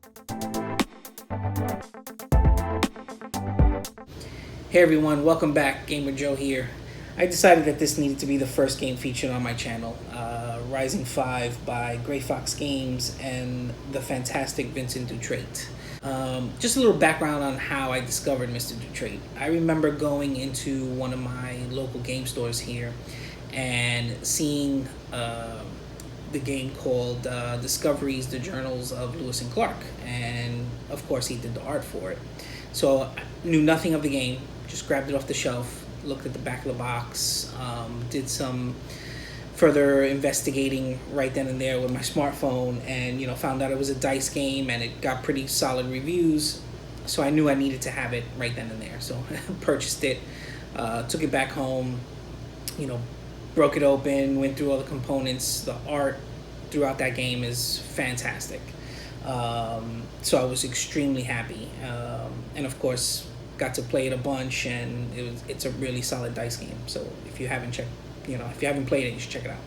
Hey everyone, welcome back. Gamer Joe here. I decided that this needed to be the first game featured on my channel, Rising 5 by Grey Fox Games and the fantastic Vincent Dutrait. Just a little background on how I discovered Mr. Dutrait. I remember going into one of my local game stores here and seeing the game called Discoveries, the Journals of Lewis and Clark. And of course, he did the art for it. So I knew nothing of the game, just grabbed it off the shelf, looked at the back of the box, did some further investigating right then and there with my smartphone, and found out it was a dice game and it got pretty solid reviews. So I knew I needed to have it right then and there. So purchased it, took it back home, broke it open, went through all the components. The art throughout that game is fantastic. So I was extremely happy, and of course got to play it a bunch, and it's a really solid dice game. So if you haven't played it, you should check it out.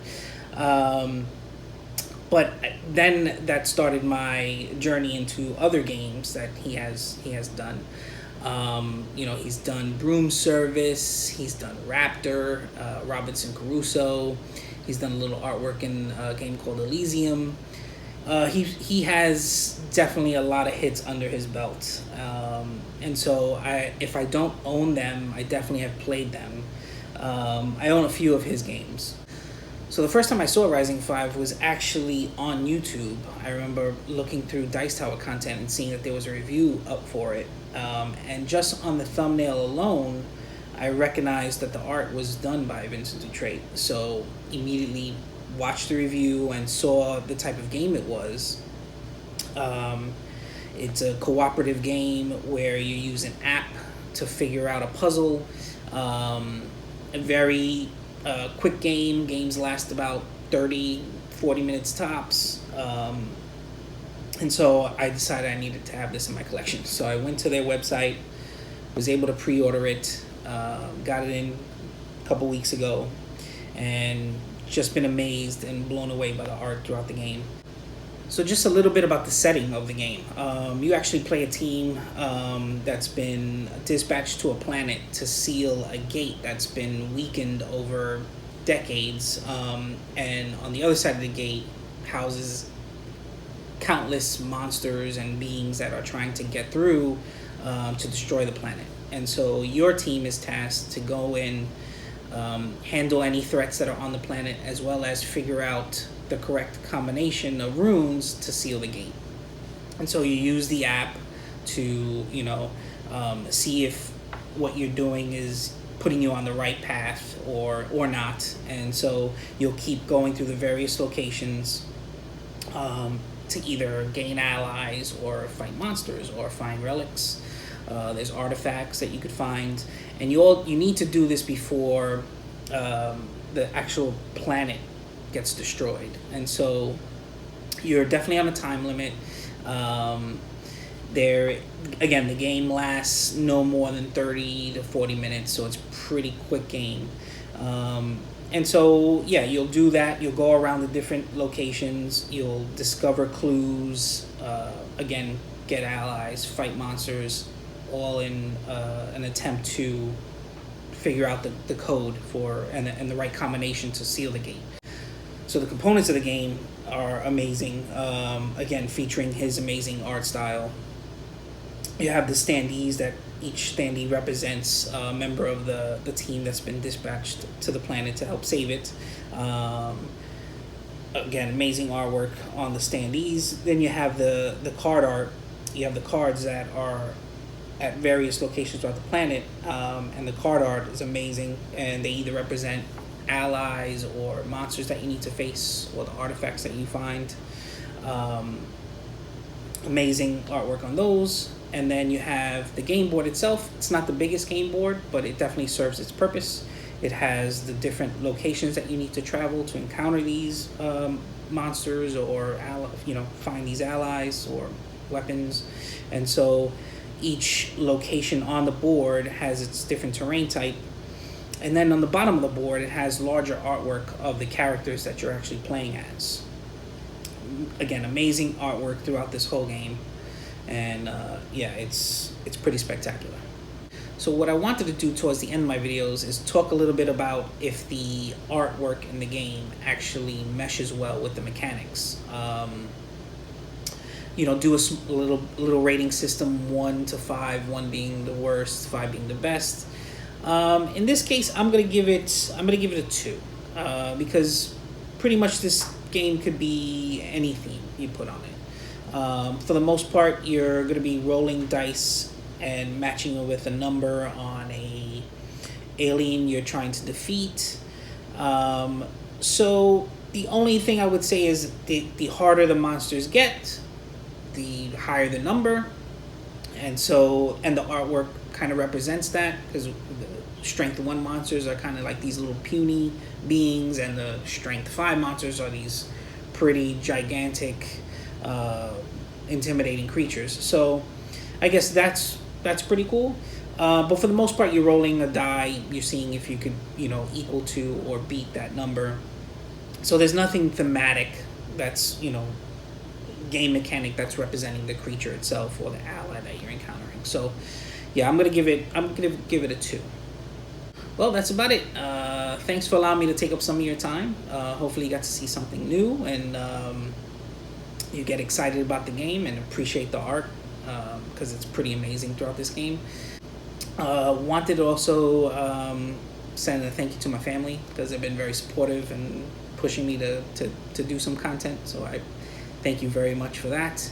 But then that started my journey into other games that he has done. He's done Broom Service, he's done Raptor, Robinson Crusoe. He's done a little artwork in a game called Elysium. He has definitely a lot of hits under his belt, and so if I don't own them, I definitely have played them. I own a few of his games. So the first time I saw Rising 5 was actually on YouTube. I remember looking through Dice Tower content and seeing that there was a review up for it, and just on the thumbnail alone, I recognized that the art was done by Vincent Dutrait. So immediately watched the review and saw the type of game it was. It's a cooperative game where you use an app to figure out a puzzle. A very quick game. Games last about 30-40 minutes tops. And so I decided I needed to have this in my collection. So I went to their website, was able to pre-order it, got it in a couple weeks ago, and just been amazed and blown away by the art throughout the game. So just a little bit about the setting of the game. You actually play a team that's been dispatched to a planet to seal a gate that's been weakened over decades, and on the other side of the gate houses countless monsters and beings that are trying to get through to destroy the planet. And so your team is tasked to go in, handle any threats that are on the planet, as well as figure out the correct combination of runes to seal the gate. And so you use the app to, see if what you're doing is putting you on the right path or not. And so you'll keep going through the various locations to either gain allies or fight monsters or find relics. There's artifacts that you could find, and you need to do this before the actual planet gets destroyed. And so you're definitely on a time limit. The game lasts no more than 30 to 40 minutes, so it's a pretty quick game. And so, you'll do that. You'll go around the different locations. You'll discover clues, get allies, fight monsters, all in an attempt to figure out the code for and the right combination to seal the gate. So the components of the game are amazing. Featuring his amazing art style. You have the standees that each standee represents a member of the team that's been dispatched to the planet to help save it. Amazing artwork on the standees. Then you have the card art. You have the cards that are at various locations throughout the planet, and the card art is amazing, and they either represent allies or monsters that you need to face or the artifacts that you find. Amazing artwork on those. And then you have the game board itself. It's not the biggest game board, but it definitely serves its purpose. It has the different locations that you need to travel to encounter these monsters or find these allies or weapons. And so each location on the board has its different terrain type. And then on the bottom of the board, it has larger artwork of the characters that you're actually playing as. Again, amazing artwork throughout this whole game. and yeah, it's pretty spectacular. So what I wanted to do towards the end of my videos is talk a little bit about if the artwork in the game actually meshes well with the mechanics. Do a little rating system, 1 to 5, 1 being the worst, 5 being the best. In this case, I'm gonna give it a 2, because pretty much this game could be any theme you put on it. For the most part, you're gonna be rolling dice and matching it with a number on a alien you're trying to defeat. So the only thing I would say is the harder the monsters get, the higher the number, and the artwork kind of represents that, because the strength 1 monsters are kind of like these little puny beings, and the strength 5 monsters are these pretty gigantic, intimidating creatures. So I guess that's pretty cool. But for the most part, you're rolling a die. You're seeing if you could, equal to or beat that number. So there's nothing thematic that's, game mechanic that's representing the creature itself or the ally that you're encountering. So yeah, I'm gonna give it a 2. Well, that's about it. Thanks for allowing me to take up some of your time. Hopefully you got to see something new, and you get excited about the game and appreciate the art, because it's pretty amazing throughout this game. Wanted to also send a thank you to my family, because they've been very supportive and pushing me to do some content. So I thank you very much for that.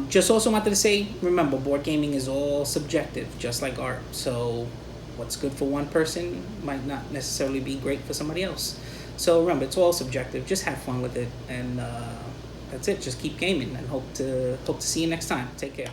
Just also wanted to say, remember, board gaming is all subjective, just like art. So what's good for one person might not necessarily be great for somebody else. So remember, it's all subjective. Just have fun with it, and that's it. Just keep gaming, and hope to see you next time. Take care.